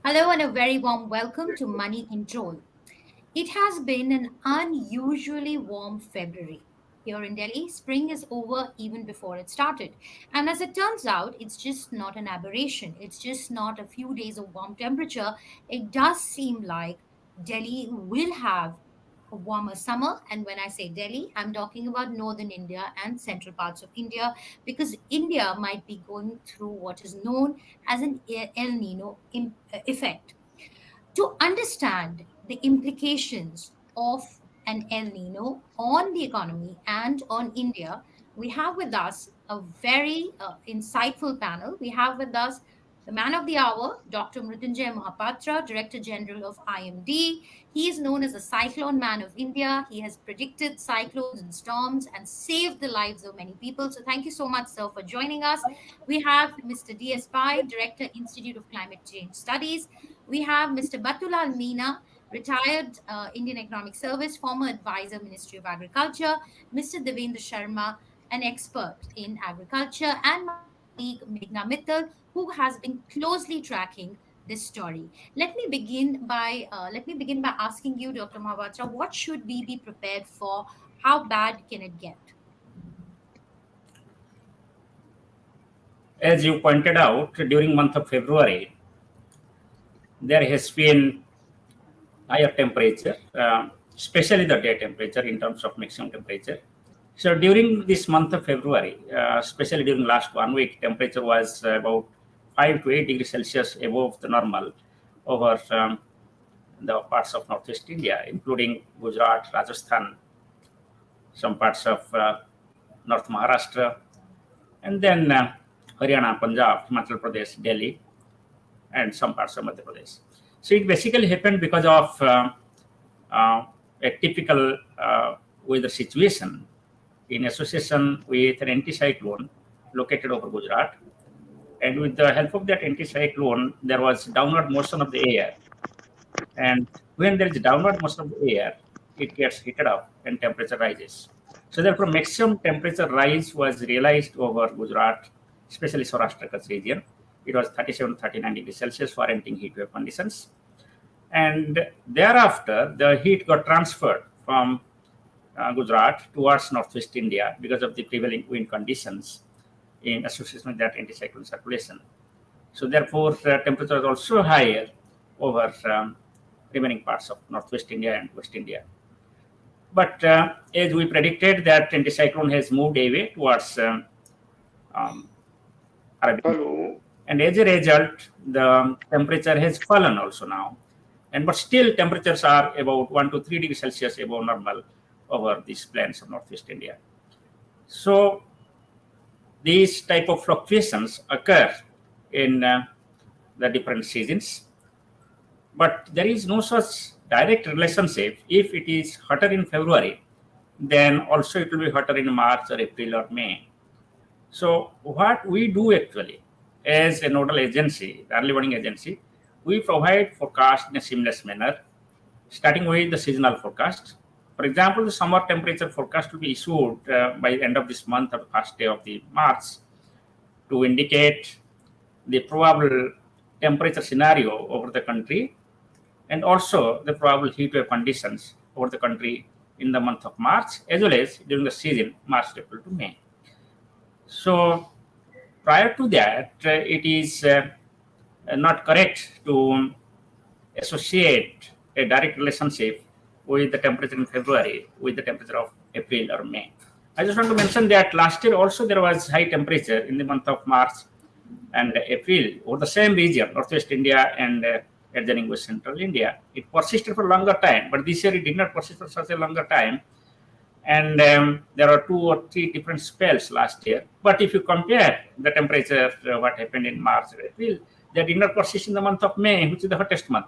Hello and a very warm welcome to Money Control. It has been an unusually warm February. Here in Delhi, spring is over even before it started. And as it turns out, it's just not an aberration. It's just not a few days of warm temperature. It does seem like Delhi will have a warmer summer. And when I say Delhi, I'm talking about northern India and central parts of India because India might be going through what is known as an El Nino effect. To understand the implications of an El Nino on the economy and on India, we have with us a very insightful panel. We have with us the man of the hour, Dr. Mrutyunjay Mohapatra, Director General of IMD. He is known as the Cyclone Man of India. He has predicted cyclones and storms and saved the lives of many people. So thank you so much, sir, for joining us. We have Mr. D.S. Pai, Director, Institute of Climate Change Studies. We have Mr. Battulal Meena, retired Indian Economic Service, former advisor, Ministry of Agriculture, Mr. Devinder Sharma, an expert in agriculture, and my colleague Meena Mittal, who has been closely tracking this story. Let me begin by asking you, Dr. Mahapatra, what should we be prepared for? How bad can it get? As you pointed out, during month of February, there has been higher temperature, especially the day temperature in terms of maximum temperature. So during this month of February, especially during last 1 week, temperature was about 5 to 8 degrees Celsius above the normal over the parts of Northeast India, including Gujarat, Rajasthan, some parts of North Maharashtra, and then Haryana, Punjab, Himachal Pradesh, Delhi, and some parts of Madhya Pradesh. So it basically happened because of a typical weather situation in association with an anticyclone located over Gujarat. And with the help of that anticyclone, there was downward motion of the air. And when there is downward motion of the air, it gets heated up and temperature rises. So therefore, maximum temperature rise was realized over Gujarat, especially Saurashtra Kutch region. It was 37 to 39 degrees Celsius, warranting heat wave conditions. And thereafter, the heat got transferred from Gujarat towards northwest India because of the prevailing wind conditions in association with that anticyclone circulation. So therefore, temperature was also higher over remaining parts of northwest India and west India. But as we predicted, that anticyclone has moved away towards Arabian. Hello. And as a result, the temperature has fallen also now. But still, temperatures are about 1 to 3 degrees Celsius above normal over these plains of northwest India. So these type of fluctuations occur in the different seasons. But there is no such direct relationship. If it is hotter in February, then also it will be hotter in March or April or May. So what we do actually as a nodal agency, the early warning agency, we provide forecast in a seamless manner, starting with the seasonal forecast. For example, the summer temperature forecast will be issued by the end of this month or the first day of the March to indicate the probable temperature scenario over the country and also the probable heat wave conditions over the country in the month of March as well as during the season March, April to May. So prior to that, it is not correct to associate a direct relationship with the temperature in February with the temperature of April or May. I just want to mention that last year also there was high temperature in the month of March and April over the same region, Northwest India and adjoining West Central India. It persisted for a longer time, but this year it did not persist for such a longer time. And there are 2 or 3 different spells last year. But if you compare the temperature, what happened in March or April, they did not persist in the month of May, which is the hottest month.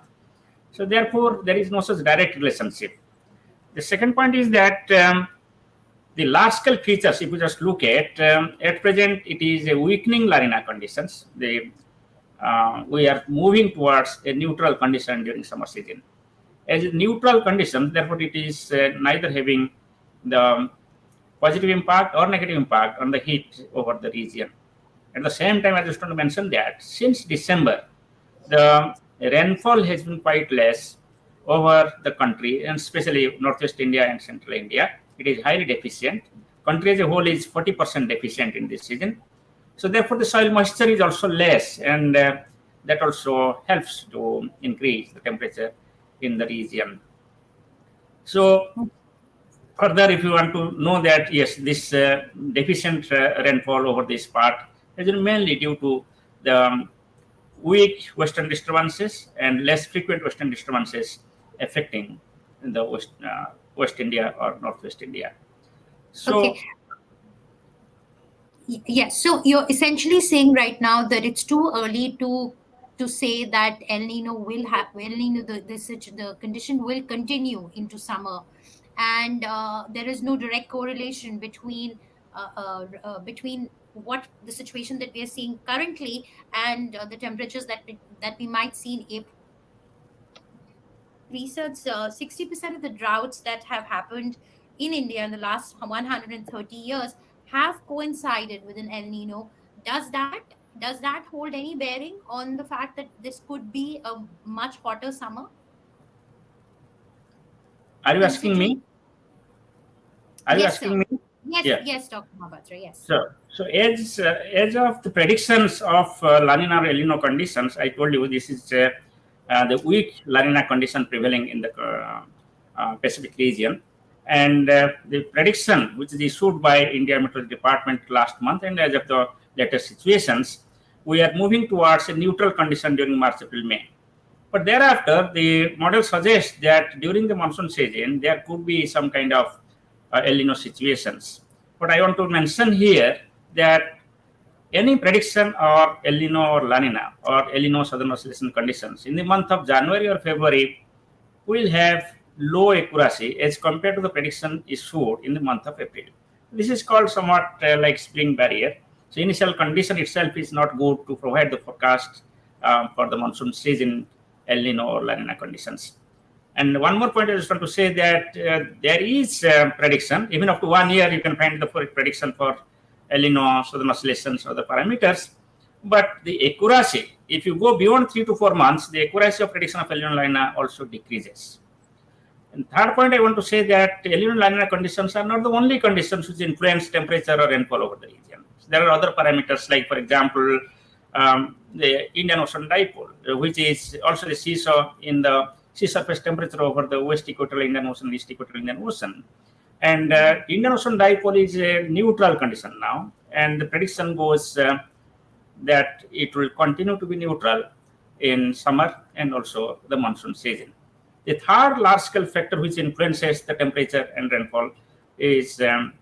So therefore, there is no such direct relationship. The second point is that the large scale features, if you just look at present, it is a weakening La Nina conditions. We are moving towards a neutral condition during summer season. As a neutral condition, therefore, it is neither having the positive impact or negative impact on the heat over the region. At the same time, I just want to mention that since December, the rainfall has been quite less over the country, and especially Northwest India and Central India. It is highly deficient. Country as a whole is 40% deficient in this season. So therefore, the soil moisture is also less, and that also helps to increase the temperature in the region. So further, if you want to know that, yes, this deficient rainfall over this part has been mainly due to the weak western disturbances and less frequent western disturbances affecting the West India or Northwest India. Okay. So Yes. So you're essentially saying right now that it's too early to say that El Nino will have El Nino the condition will continue into summer, and there is no direct correlation between what the situation that we are seeing currently and the temperatures that we might see in April. Research 60% of the droughts that have happened in India in the last 130 years have coincided with an El Nino. Does that does that hold any bearing on the fact that this could be a much hotter summer, are you asking considering? me? Are you Yes, sir. asking me? Yes, Yeah. yes, Dr. Mohapatra. Yes. So as of the predictions of La Nina or El Nino conditions, I told you this is the weak La Nina condition prevailing in the Pacific region, and the prediction which is issued by India Meteorology Department last month, and as of the latest situations, we are moving towards a neutral condition during March, April, May. But thereafter, the model suggests that during the monsoon season, there could be some kind of El Nino situations. But I want to mention here that any prediction of El Nino or La Nina or El Nino southern oscillation conditions in the month of January or February will have low accuracy as compared to the prediction issued in the month of April. This is called somewhat like spring barrier. So initial condition itself is not good to provide the forecast for the monsoon season El Nino or La Nina conditions. And one more point I just want to say that there is prediction, even up to 1 year, you can find the prediction for El Nino, southern oscillations, or the parameters. But the accuracy, if you go beyond 3 to 4 months, the accuracy of prediction of El Nino La Nina also decreases. And third point, I want to say that El Nino La Nina conditions are not the only conditions which influence temperature or rainfall over the region. There are other parameters, like, for example, the Indian Ocean dipole, which is also the seesaw in the sea surface temperature over the West Equatorial Indian Ocean, East Equatorial Indian Ocean. And Indian Ocean dipole is a neutral condition now, and the prediction goes that it will continue to be neutral in summer and also the monsoon season. The third large-scale factor which influences the temperature and rainfall is the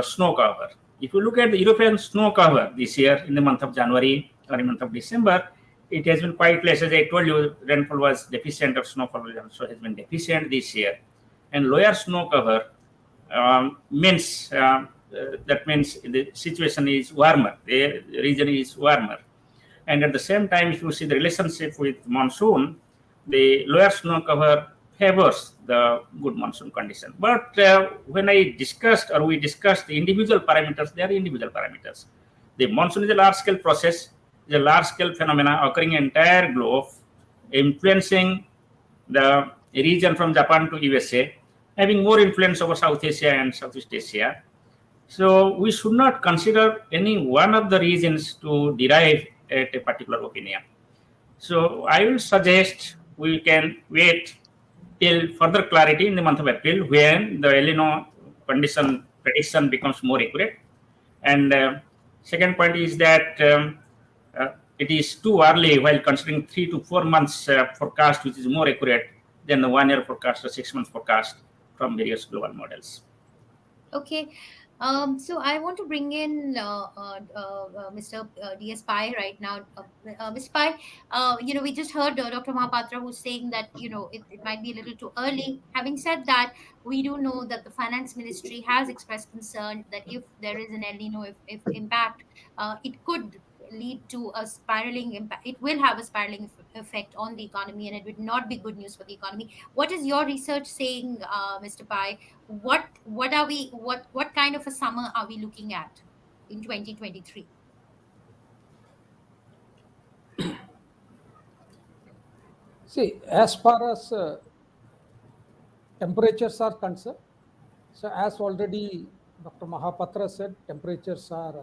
snow cover. If you look at the European snow cover this year in the month of January or in the month of December, it has been quite less. As I told you, rainfall was deficient, or snowfall also has been deficient this year. And lower snow cover means that means the situation is warmer, the region is warmer. And at the same time, if you see the relationship with monsoon, the lower snow cover favors the good monsoon condition. But when we discussed the individual parameters, they are individual parameters. The monsoon is a large-scale process, is a large-scale phenomena occurring in entire globe, influencing the region from Japan to USA, having more influence over South Asia and Southeast Asia. So we should not consider any one of the regions to derive at a particular opinion. So I will suggest we can wait till further clarity in the month of April, when the El Nino condition prediction becomes more accurate. And second point is that it is too early while considering 3 to 4 months forecast, which is more accurate than the 1 year forecast or 6 months forecast from various global models. Okay. So I want to bring in Mr. DS Pai right now. Mr. Pai, we just heard Dr. Mohapatra who's saying that, it might be a little too early. Having said that, we do know that the finance ministry has expressed concern that if there is an El Nino, if impact, it could lead to a spiraling impact. It will have a spiraling effect on the economy, and it would not be good news for the economy. What is your research saying, Mr. Pai? What kind of a summer are we looking at in 2023? See, as far as temperatures are concerned, so as already Dr. Mohapatra said, temperatures are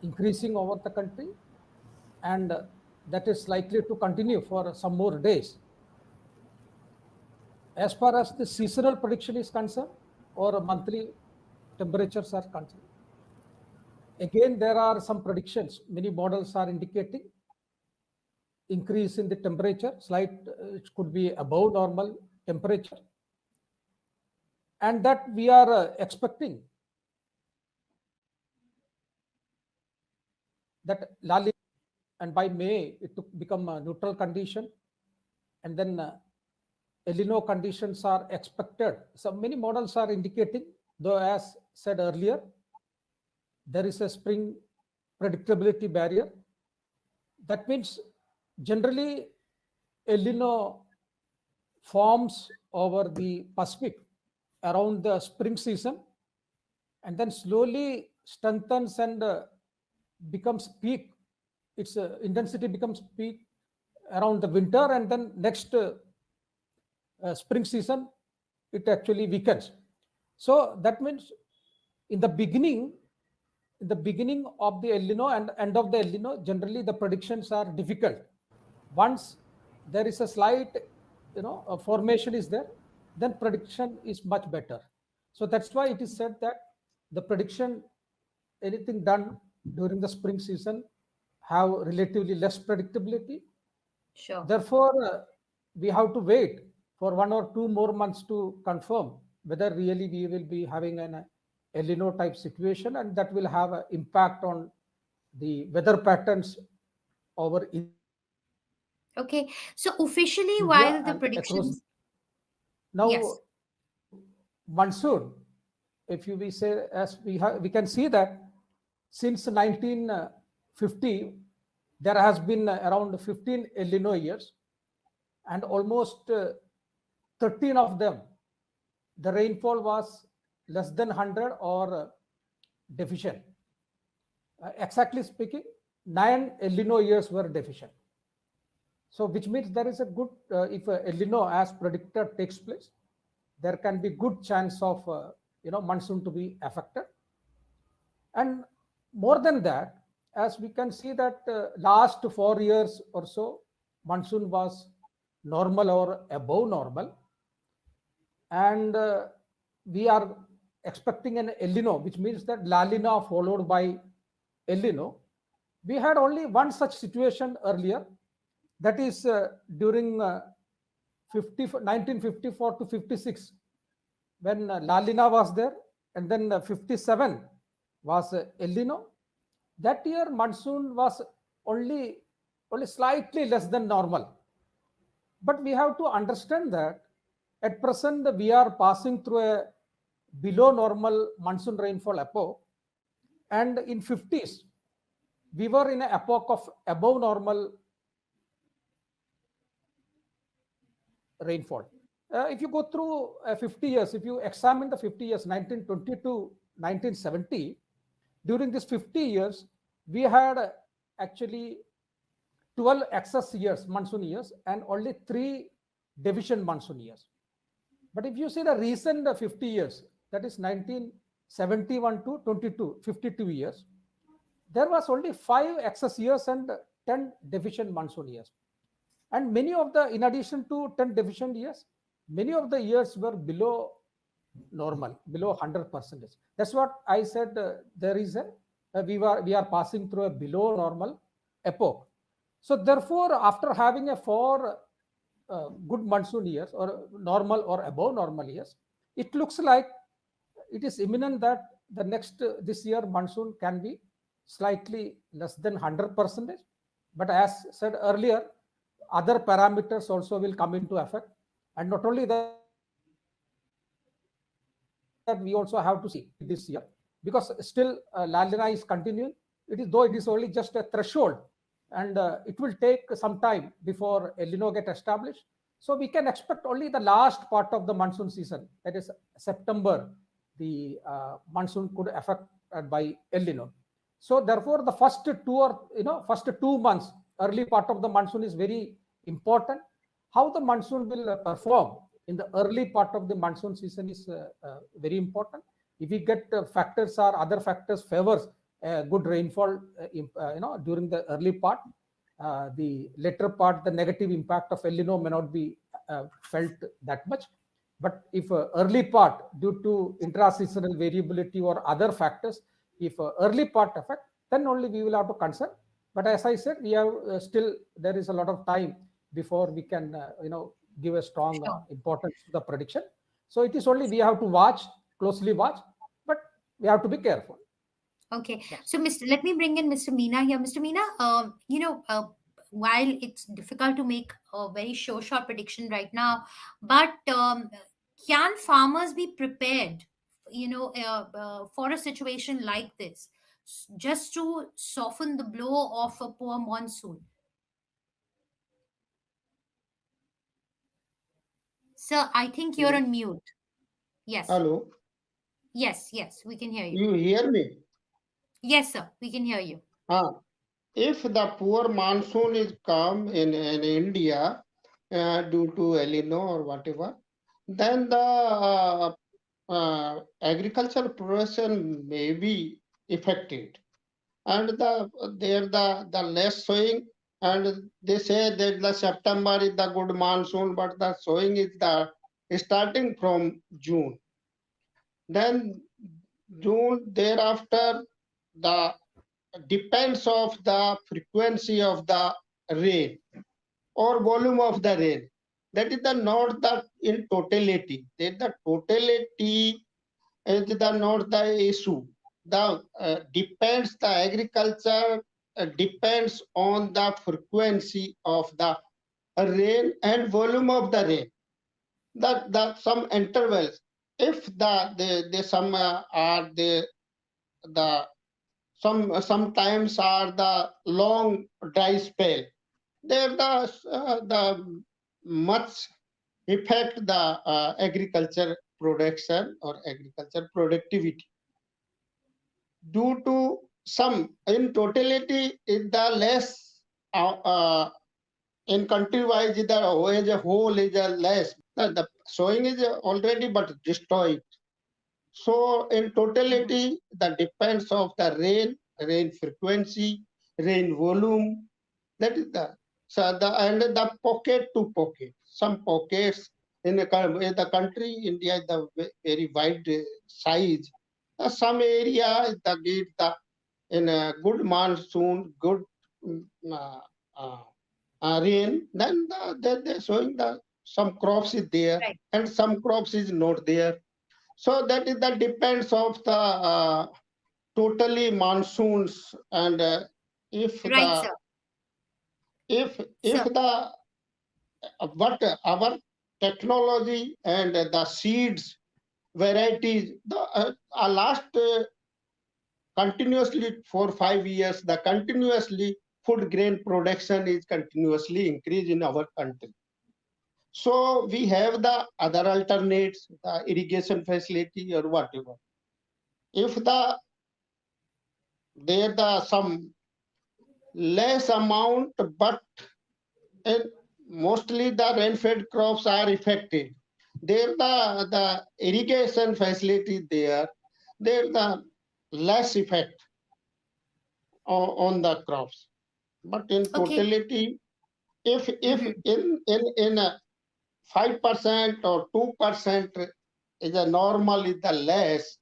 increasing over the country, and that is likely to continue for some more days. As far as the seasonal prediction is concerned, or monthly temperatures are concerned, again, there are some predictions. Many models are indicating increase in the temperature, slight, it could be above normal temperature. And that we are expecting that La Nina, and by May, it to become a neutral condition. And then El Nino conditions are expected. So many models are indicating, though as said earlier, there is a spring predictability barrier. That means generally El Nino forms over the Pacific around the spring season, and then slowly strengthens and becomes peak. Its intensity becomes peak around the winter, and then next spring season, it actually weakens. So that means in the beginning of the El Nino and end of the El Nino, generally the predictions are difficult. Once there is a slight, a formation is there, then prediction is much better. So that's why it is said that the prediction, anything done during the spring season, have relatively less predictability. Sure. Therefore, we have to wait for 1 or 2 more months to confirm whether really we will be having an El Nino type situation, and that will have an impact on the weather patterns over Okay. So officially, India while the and across. predictions, Now, yes, monsoon, if you we say, as we can see that since 1950, there has been around 15 El Nino years, and almost 13 of them, the rainfall was less than 100 or deficient. Exactly speaking, 9 El Nino years were deficient. So which means there is a good, if El Nino as predicted takes place, there can be good chance of monsoon to be affected. And more than that, as we can see that last 4 years or so, monsoon was normal or above normal, and we are expecting an El Nino, which means that La Nina followed by El Nino. We had only one such situation earlier, that is during 1954 to 56, when La Nina was there, and then 57 was El Nino. That year monsoon was only slightly less than normal. But we have to understand that at present we are passing through a below normal monsoon rainfall epoch, and in 50s we were in an epoch of above normal rainfall. If you go through 50 years, if you examine the 50 years, 1920 to 1970, during these 50 years, we had actually 12 excess years, monsoon years, and only 3 deficient monsoon years. But if you see the recent 50 years, that is 1971 to 22, 52 years, there was only 5 excess years and 10 deficient monsoon years. And many of the, in addition to 10 deficient years, many of the years were below normal, below 100%. That's what I said. There is we are passing through a below normal epoch. So therefore, after having a 4 good monsoon years or normal or above normal years, it looks like it is imminent that the next this year monsoon can be slightly less than 100%. But as said earlier, other parameters also will come into effect, and not only that, we also have to see this year, because still La Nina is continuing. Though it is only just a threshold, and it will take some time before El Nino get established. So we can expect only the last part of the monsoon season, that is September, the monsoon could affect by El Nino. So therefore, the first 2 months, early part of the monsoon is very important. how the monsoon will perform in the early part of the monsoon season is very important. If we get factors or other factors favors good rainfall, during the early part, the later part, the negative impact of El Nino may not be felt that much. But if early part, due to intra-seasonal variability or other factors, if early part affect, then only we will have to concern. But as I said, we have still, there is a lot of time before we can, give a strong Sure. importance to the prediction. So it is only we have to watch, closely watch, but we have to be careful. Okay. Yes. So, let me bring in Mr. Meena here. Mr. Meena, while it's difficult to make a very short prediction right now, but can farmers be prepared, for a situation like this, just to soften the blow of a poor monsoon? Sir, I think you're on mute. Yes. Hello, Yes, we can hear you. you hear me? Yes, sir, we can hear you. Ah, if the poor monsoon is come in India due to El Nino or whatever, then the agricultural production may be affected, and the less sowing, and they say that the September is the good monsoon, but the sowing is the starting from June. Then June thereafter the depends of the frequency of the rain or volume of the rain. That is the not the in totality. That the totality is the not the issue. The depends the agriculture depends on the frequency of the rain and volume of the rain. The some intervals. If the some are the sometimes are the long dry spell. There the much affect the agriculture production or agriculture productivity due to some in totality is the less in country wise the as a whole is a less the sowing is already but destroyed. So in Mhm. totality, the depends of the rain frequency, rain volume. That is the so the and the pocket to pocket. Some pockets in the country India is the very wide size. Some area is the get the in a good monsoon, good mm, uh, uh, rain. Then they're showing the some crops is there Right. and some crops is not there, so that is the depends of the totally monsoons, and if Right, the sir. if Sir. the what our technology and the seeds varieties the last continuously for 5 years the continuously food grain production is continuously increased in our country, so we have the other alternates the irrigation facility or whatever. If there the some less amount, but in mostly the rain-fed crops are affected. There the irrigation facility there, there the less effect on the crops. But in Okay. totality, if Mhm. in a 5% or 2% is a normal is the less,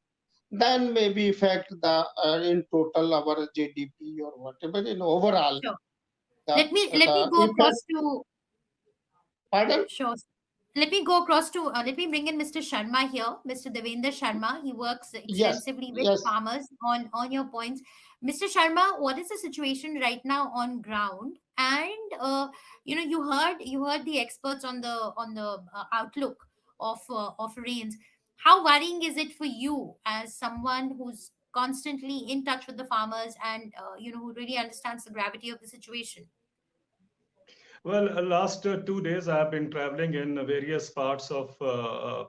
then maybe affect the in total our GDP or whatever in overall Sure. the Let me go effect. across to. Pardon? Sure. Let me go across to. Let me bring in Mr. Sharma here, Mr. Devinder Sharma. He works Yes, extensively with yes. farmers on your points. Mr. Sharma, what is the situation right now on ground? And you heard the experts on the outlook of rains. How worrying is it for you as someone who's constantly in touch with the farmers and who really understands the gravity of the situation? Well, last 2 days I have been traveling in various parts of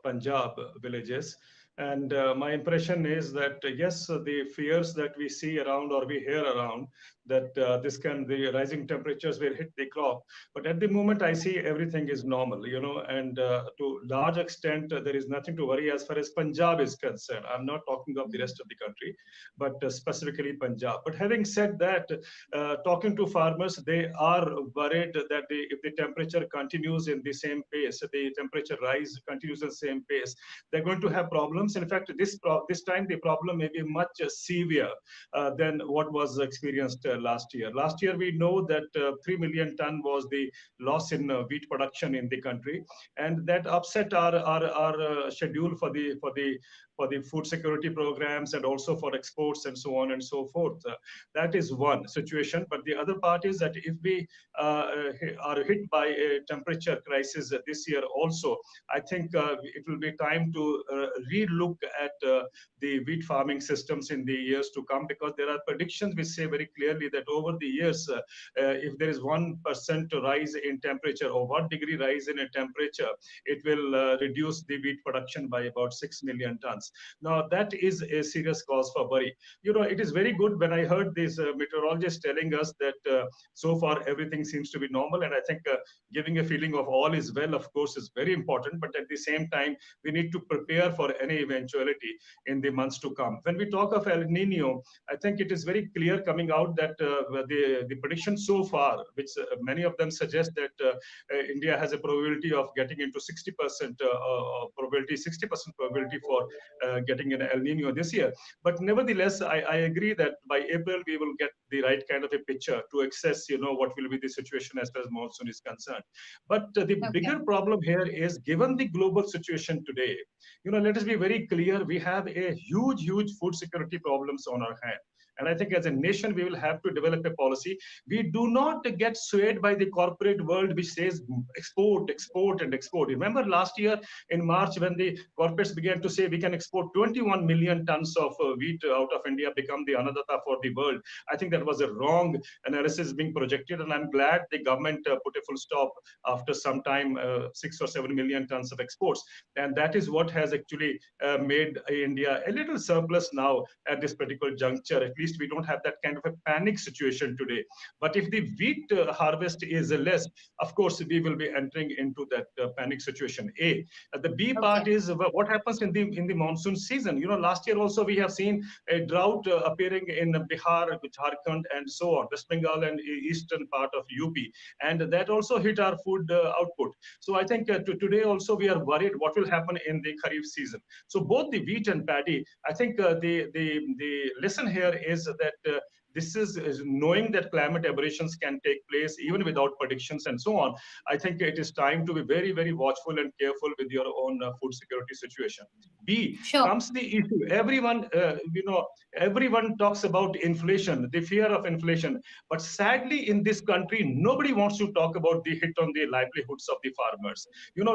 Punjab villages, And my impression is that, yes, the fears that we see around or we hear around that the rising temperatures will hit the crop. But at the moment, I see everything is normal, and to large extent, there is nothing to worry as far as Punjab is concerned. I'm not talking of the rest of the country, but specifically Punjab. But having said that, talking to farmers, they are worried that if the temperature continues in the same pace, the temperature rise continues in the same pace, they're going to have problems. In fact, this time the problem may be much severe than what was experienced last year. Last year, we know that 3 million ton was the loss in wheat production in the country, and that upset our schedule for the food security programs and also for exports and so on and so forth. That is one situation. But the other part is that if we are hit by a temperature crisis this year also, I think it will be time to relook at the wheat farming systems in the years to come, because there are predictions which say very clearly that over the years, if there is 1% rise in temperature or 1 degree rise in a temperature, it will reduce the wheat production by about 6 million tons. Now, that is a serious cause for worry. It is very good when I heard these meteorologists telling us that so far everything seems to be normal. And I think giving a feeling of all is well, of course, is very important. But at the same time, we need to prepare for any eventuality in the months to come. When we talk of El Nino, I think it is very clear coming out that the prediction so far, which many of them suggest that India has a probability of getting into 60% probability, 60% probability for getting an El Nino this year. But nevertheless, I agree that by April, we will get the right kind of a picture to assess, what will be the situation as far as monsoon is concerned. But the bigger problem here is, given the global situation today, let us be very clear, we have a huge food security problems on our hand. And I think as a nation, we will have to develop a policy. We do not get swayed by the corporate world, which says export, export, and export. Remember last year in March, when the corporates began to say we can export 21 million tons of wheat out of India, become the Annadatta for the world. I think that was a wrong analysis being projected. And I'm glad the government put a full stop after some time, 6 or 7 million tons of exports. And that is what has actually made India a little surplus now at this particular juncture. At least we don't have that kind of a panic situation today. But if the wheat harvest is less, of course, we will be entering into that panic situation. The B part is what happens in the monsoon season. Last year also we have seen a drought appearing in Bihar, Jharkhand, and so on, West Bengal and eastern part of UP, and that also hit our food output. So I think today also we are worried what will happen in the Kharif season. So both the wheat and paddy, I think the lesson here is that this is knowing that climate aberrations can take place even without predictions and so on. I think it is time to be very watchful and careful with your own food security situation. B comes the issue. Everyone talks about inflation, the fear of inflation, but sadly in this country nobody wants to talk about the hit on the livelihoods of the farmers.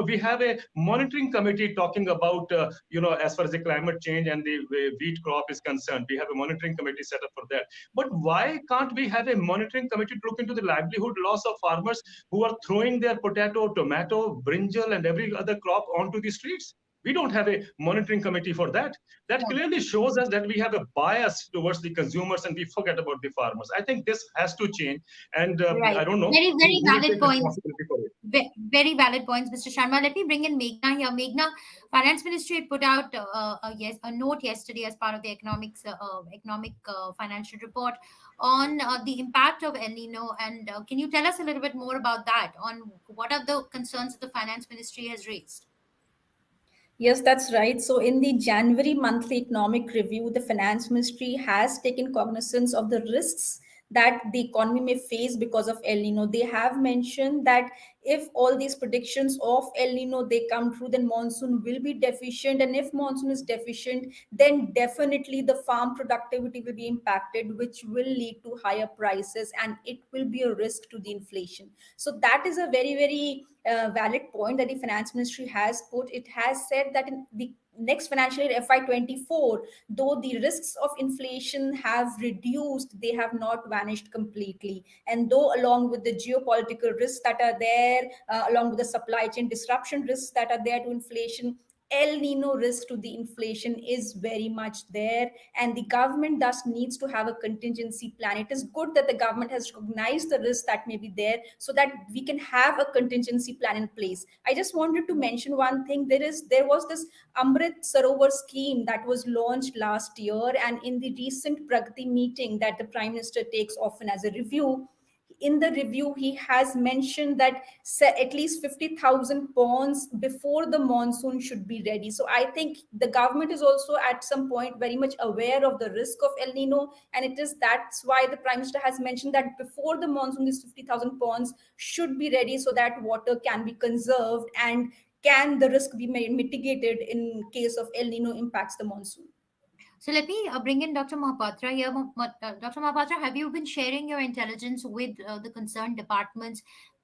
We have a monitoring committee talking about as far as the climate change and the wheat crop is concerned. We have a monitoring committee set up for that. But why can't we have a monitoring committee to look into the livelihood loss of farmers who are throwing their potato, tomato, brinjal, and every other crop onto the streets? We don't have a monitoring committee for that. That clearly shows us that we have a bias towards the consumers and we forget about the farmers. I think this has to change. And I don't know. Very valid points. Very valid points, Mr. Sharma. Let me bring in Meena here. Meena, Finance Ministry had put out a note yesterday as part of the economic financial report on the impact of El Nino. And can you tell us a little bit more about that? On what are the concerns that the Finance Ministry has raised? Yes, that's right. So in the January monthly economic review, the Finance Ministry has taken cognizance of the risks that the economy may face because of El Nino. They have mentioned that if all these predictions of El Nino, they come true, then monsoon will be deficient. And if monsoon is deficient, then definitely the farm productivity will be impacted, which will lead to higher prices and it will be a risk to the inflation. So that is a very valid point that the Finance Ministry has put. It has said that in the next financial year FY24, though the risks of inflation have reduced, they have not vanished completely. And though along with the geopolitical risks that are there, along with the supply chain disruption risks that are there to inflation, El Nino risk to the inflation is very much there, and the government thus needs to have a contingency plan. It is good that the government has recognized the risk that may be there, so that we can have a contingency plan in place. I just wanted to mention one thing. There was this Amrit Sarovar scheme that was launched last year, and in the recent Pragati meeting that the Prime Minister takes often as a review, in the review he has mentioned that at least 50,000 ponds before the monsoon should be ready. So I think the government is also at some point very much aware of the risk of El Nino, and that's why the Prime Minister has mentioned that before the monsoon these 50,000 ponds should be ready, so that water can be conserved and can the risk be mitigated in case of El Nino impacts the monsoon. So let me bring in Dr. Mohapatra here. Dr. Mohapatra, have you been sharing your intelligence with the concerned departments?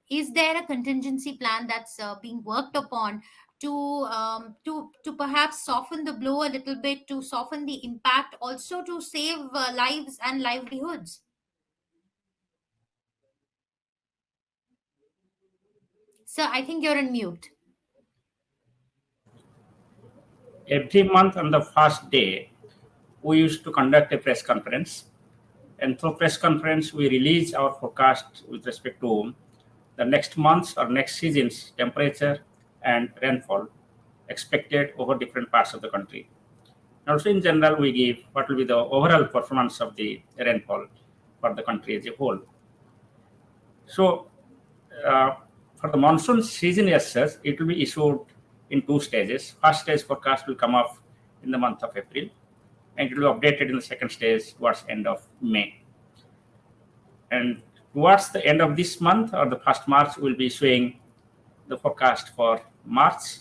Is there a contingency plan that's being worked upon to perhaps soften the blow a little bit, to soften the impact, also to save lives and livelihoods? Sir, I think you're on mute. Every month on the first day, we used to conduct a press conference, and through press conference, we release our forecast with respect to the next month's or next season's temperature and rainfall expected over different parts of the country. And also, in general, we give what will be the overall performance of the rainfall for the country as a whole. So, for the monsoon season as such, it will be issued in two stages. First stage forecast will come up in the month of April, and it will be updated in the second stage towards end of May. And towards the end of this month or the first March, we'll be issuing the forecast for March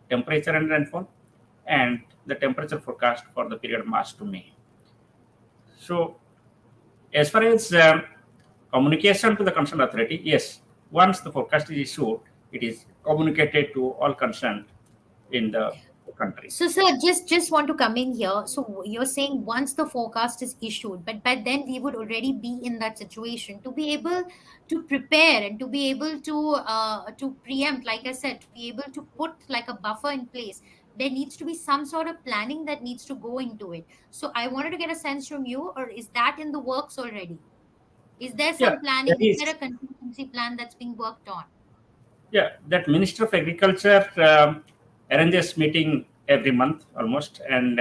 temperature and rainfall, and the temperature forecast for the period March to May. So, as far as communication to the concerned authority, yes, once the forecast is issued, it is communicated to all concerned in the country. So, sir, just want to come in here. So, you're saying once the forecast is issued, but by then we would already be in that situation to be able to prepare and to be able to preempt, like I said, to be able to put like a buffer in place. There needs to be some sort of planning that needs to go into it. So, I wanted to get a sense from you, or is that in the works already? Is there Yeah, some planning? that Is is. there a contingency plan that's being worked on? Yeah, that Minister of Agriculture arranges meeting every month almost, and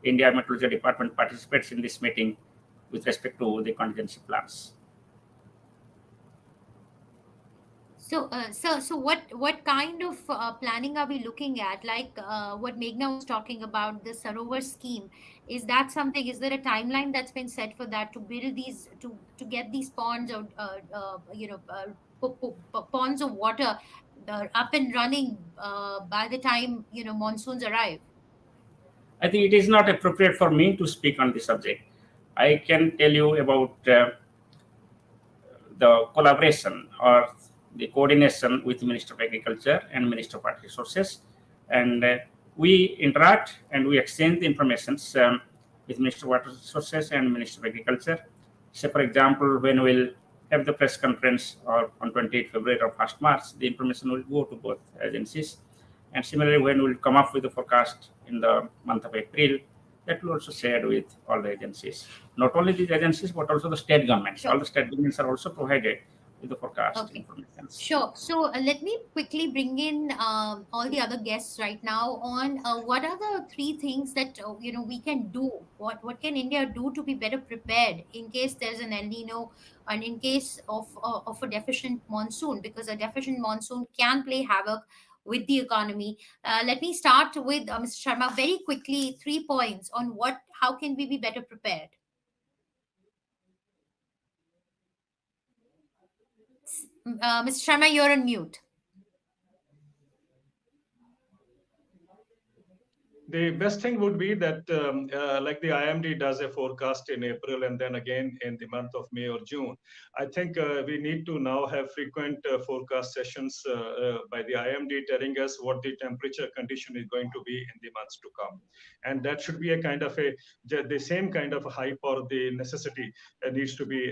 India Meteorology Department participates in this meeting with respect to the contingency plans. So, what kind of planning are we looking at? Like what Meghna was talking about, the Sarovar scheme. Is that something? Is there a timeline that's been set for that to build these to get these ponds or ponds of water up and running by the time monsoons arrive? I think it is not appropriate for me to speak on the subject. I can tell you about the collaboration or the coordination with the Minister of Agriculture and Minister of Water Resources, and we interact and we exchange the information with Minister of Water Resources and Minister of Agriculture. Say, for example, when we'll have the press conference or on 28th February or 1st March, the information will go to both agencies. And similarly, when we'll come up with the forecast in the month of April, that will also shared with all the agencies. Not only these agencies, but also the state governments. Sure. All the state governments are also provided with the forecast Okay. information. Sure. So let me quickly bring in all the other guests right now on what are the three things that we can do. What can India do to be better prepared in case there's an El Nino and in case of a deficient monsoon, because a deficient monsoon can play havoc with the economy. Let me start with Mr. Sharma very quickly. 3 points on how can we be better prepared. Mr. Sharma, you're on mute. The best thing would be that like the IMD does a forecast in April and then again in the month of May or June. I think we need to now have frequent forecast sessions by the IMD telling us what the temperature condition is going to be in the months to come. And that should be a kind of the same kind of hype or the necessity needs to be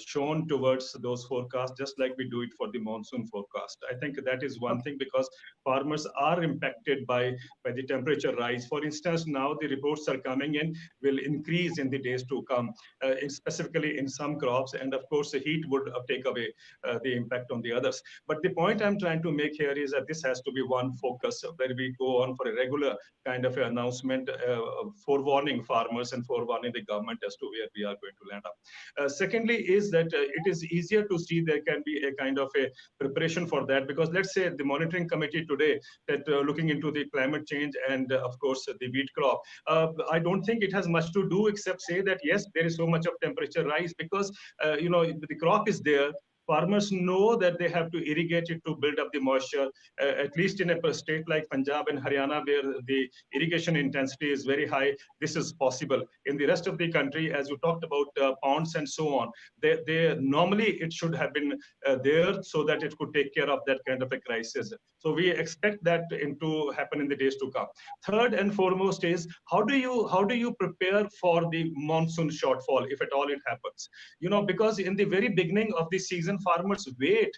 shown towards those forecasts, just like we do it for the monsoon forecast. I think that is one thing, because farmers are impacted by the temperature rise. For instance, now the reports are coming in will increase in the days to come, specifically in some crops. And of course, the heat would take away the impact on the others. But the point I'm trying to make here is that this has to be one focus where we go on for a regular kind of announcement, forewarning farmers and forewarning the government as to where we are going to land up. Secondly, is that it is easier to see there can be a kind of a preparation for that, because let's say the monitoring committee today that looking into the climate change and of course the wheat crop, I don't think it has much to do except say that yes, there is so much of temperature rise, because the crop is there. Farmers know that they have to irrigate it to build up the moisture, at least in a state like Punjab and Haryana, where the irrigation intensity is very high. This is possible. In the rest of the country, as you talked about ponds and so on, they normally it should have been there so that it could take care of that kind of a crisis. So we expect that to happen in the days to come. Third and foremost is how do you prepare for the monsoon shortfall, if at all it happens? Because in the very beginning of the season, farmers wait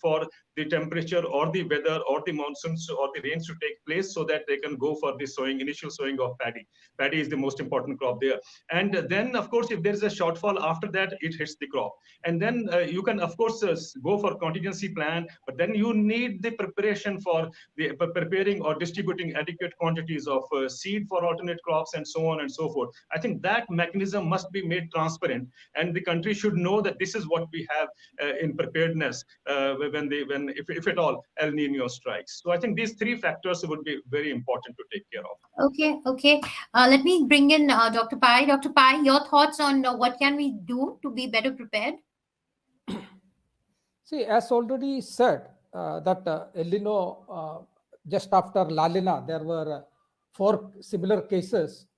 for the temperature or the weather or the monsoons or the rains to take place so that they can go for the initial sowing of paddy. Paddy is the most important crop there. And then, of course, if there is a shortfall after that, it hits the crop. And then you can, of course, go for contingency plan, but then you need the preparation for the preparing or distributing adequate quantities of seed for alternate crops and so on and so forth. I think that mechanism must be made transparent, and the country should know that this is what we have in preparedness if at all El Nino strikes. So I think these three factors would be very important to take care of. Okay. Let me bring in Dr. Pai. Dr. Pai, your thoughts on what can we do to be better prepared? See, as already said, that El Nino, just after La Nina, there were 4 similar cases,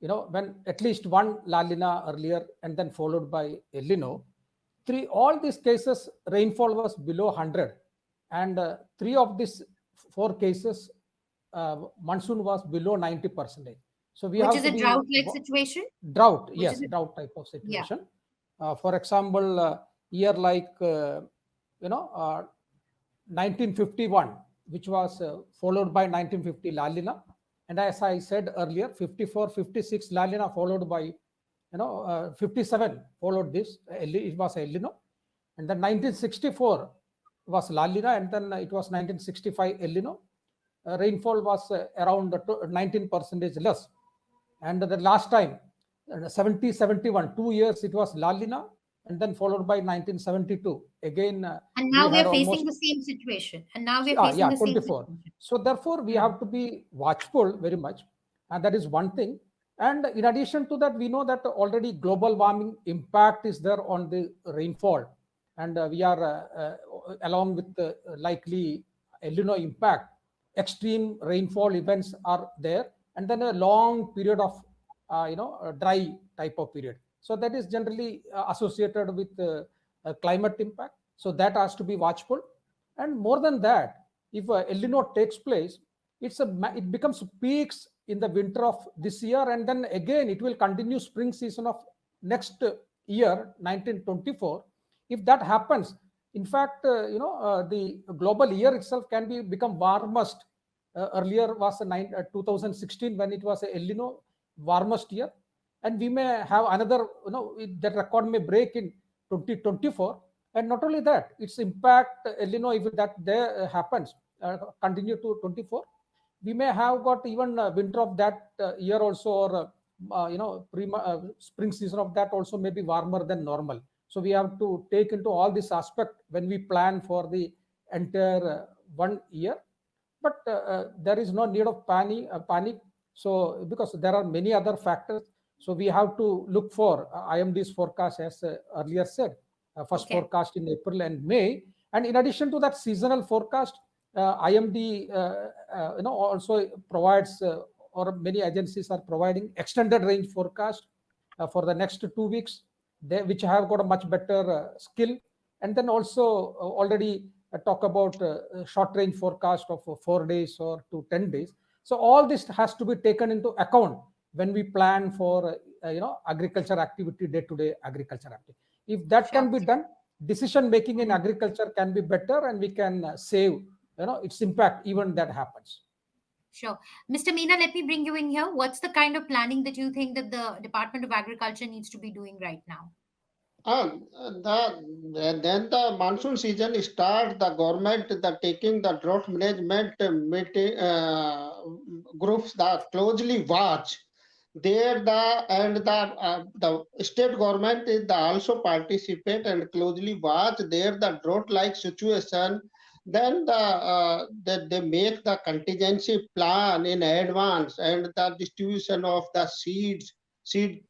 when at least one La Nina earlier and then followed by El Nino. All these cases, rainfall was below 100. And 3 of these 4 cases, monsoon was below 90%. So we Which have is a drought-like situation? Drought, yes, drought type of situation. Yeah. For example, year like 1951, which was followed by 1950 La Nina, and as I said earlier, 54, 56 La Nina followed by 57 followed this. It was El Nino, and then 1964 was La Nina, and then it was 1965 El Nino. Rainfall was around 19% less, and the last time 70, 71, 2 years it was La Nina, and then followed by 1972 again. And now we are facing the same situation. And now we are facing the 24. same situation. So therefore, we have to be watchful very much, and that is one thing. And in addition to that, we know that already global warming impact is there on the rainfall, and we are along with the likely El Nino impact, extreme rainfall events are there, and then a long period of a dry type of period. So that is generally associated with climate impact. So that has to be watchful. And more than that, if El Nino takes place, it becomes peaks in the winter of this year, and then again it will continue spring season of next year, 1924. If that happens, in fact, the global year itself can become warmest. Earlier was 2016 when it was a El Nino warmest year, and we may have another, that record may break in 2024. And not only that, its impact El Nino, if that there happens, continue to 24. We may have got even winter of that year also, or spring season of that also may be warmer than normal. So we have to take into all this aspect when we plan for the entire 1 year. But there is no need of panic. So because there are many other factors, so we have to look for IMD's forecast, as earlier said, first forecast in April and May. And in addition to that seasonal forecast, IMD also provides, or many agencies are providing extended range forecast for the next 2 weeks, which have got a much better skill. And then also already talk about short range forecast of 4 days or to 10 days. So all this has to be taken into account when we plan for agriculture activity, day-to-day agriculture activity. If that can be done, decision making in agriculture can be better, and we can save its impact even that happens. Sure. Mr. Meena, let me bring you in here. What's the kind of planning that you think that the Department of Agriculture needs to be doing right now? Then the monsoon season starts, the government taking the drought management groups that closely watch. There the state government is also participate and closely watch there the drought like situation. Then they make the contingency plan in advance, and the distribution of the seed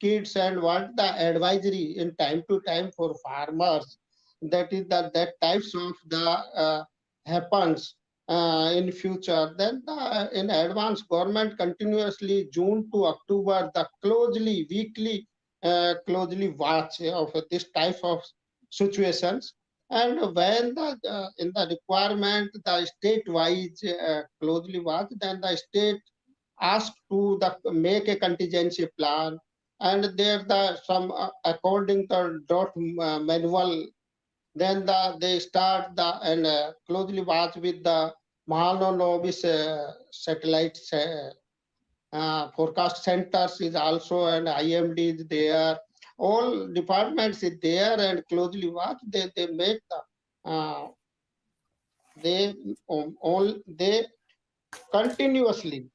kits and what the advisory in time to time for farmers. That is that types of the happens in future. Then in advance government continuously June to October the closely weekly closely watch of this type of situations. And when the in the requirement the state wise closely watch, then the state asked to make a contingency plan, and there the some according to drought manual. Then they start and closely watch with the Mahanovis satellites forecast centers is also, and IMD is there. All departments is there and closely watch. They make the they continuously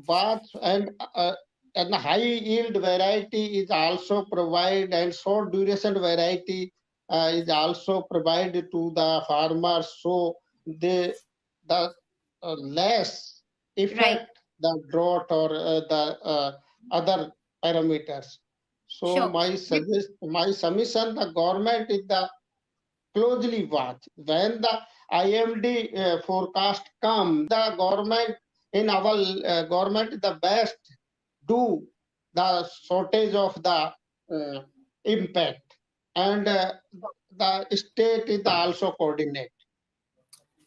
watch, and high yield variety is also provided, and short duration variety is also provided to the farmers, so they the less effect the drought or the other parameters. So Sure. my submission, the government is the closely watch. When the IMD forecast come, the government in our government the best do the shortage of the impact, and the state is also coordinate.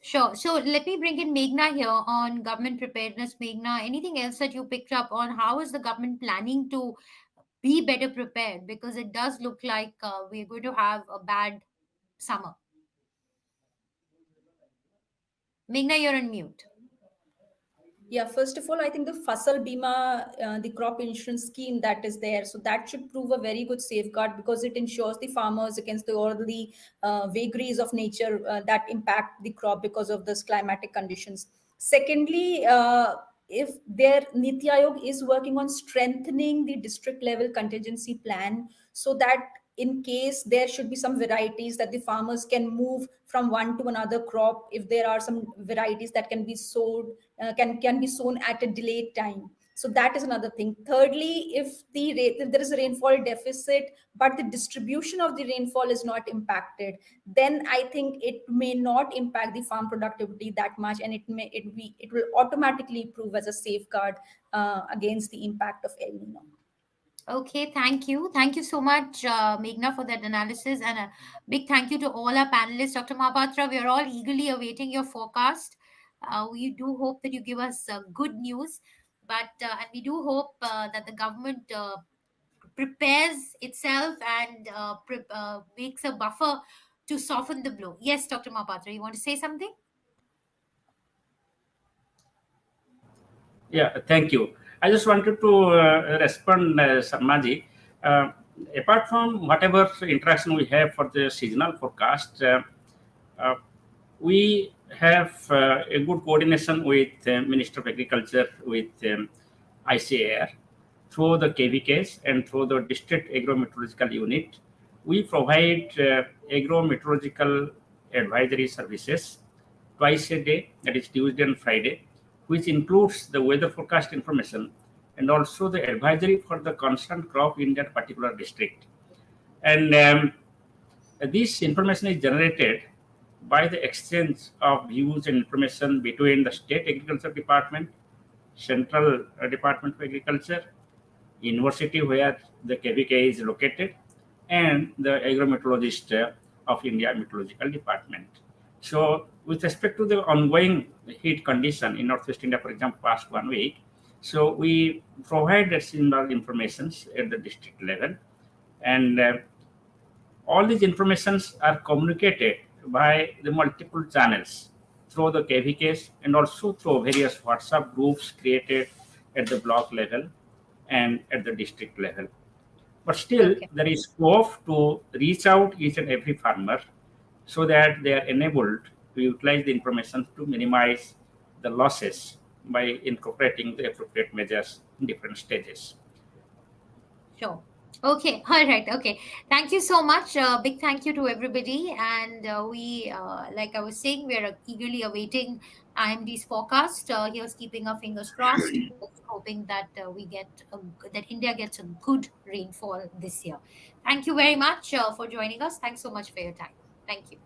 Sure. So let me bring in Meghna here on government preparedness. Meghna, anything else that you picked up on how is the government planning to be better prepared? Because it does look like we're going to have a bad summer. Meghna, you're on mute. Yeah, first of all, I think the Fasal Bima, the crop insurance scheme that is there, so that should prove a very good safeguard because it ensures the farmers against all the vagaries of nature that impact the crop because of this climatic conditions. Secondly, if their Niti Aayog is working on strengthening the district level contingency plan so that in case there should be some varieties that the farmers can move from one to another crop, if there are some varieties that can be sold can be sown at a delayed time. So that is another thing. Thirdly, if there is a rainfall deficit but the distribution of the rainfall is not impacted, then I think it may not impact the farm productivity that much, and it will automatically prove as a safeguard against the impact of El Nino. Okay, thank you. Thank you so much, Meghna, for that analysis. And a big thank you to all our panelists. Dr. Mohapatra, we are all eagerly awaiting your forecast. We do hope that you give us good news, and we do hope that the government prepares itself and makes a buffer to soften the blow. Yes, Dr. Mohapatra, you want to say something? Yeah, thank you. I just wanted to respond, Sharmaji. Apart from whatever interaction we have for the seasonal forecast, we have a good coordination with Minister of Agriculture, with ICAR, through the KVKs and through the District Agro-Meteorological Unit. We provide agro-meteorological advisory services twice a day, that is Tuesday and Friday, which includes the weather forecast information and also the advisory for the concerned crop in that particular district. And this information is generated by the exchange of views and information between the state agriculture department, central department of agriculture, university where the KVK is located, and the agrometeorologist of India Meteorological Department. So with respect to the ongoing heat condition in Northwest India, for example, past 1 week, so we provide similar informations at the district level, and all these informations are communicated by the multiple channels through the KVKs and also through various WhatsApp groups created at the block level and at the district level. But still, Okay. there is scope to reach out each and every farmer so that they are enabled to utilize the information to minimize the losses by incorporating the appropriate measures in different stages. Sure. Okay. All right. Okay. Thank you so much. Big thank you to everybody. And like I was saying, we are eagerly awaiting IMD's forecast. Here's keeping our fingers crossed. Here's hoping that that India gets a good rainfall this year. Thank you very much for joining us. Thanks so much for your time. Thank you.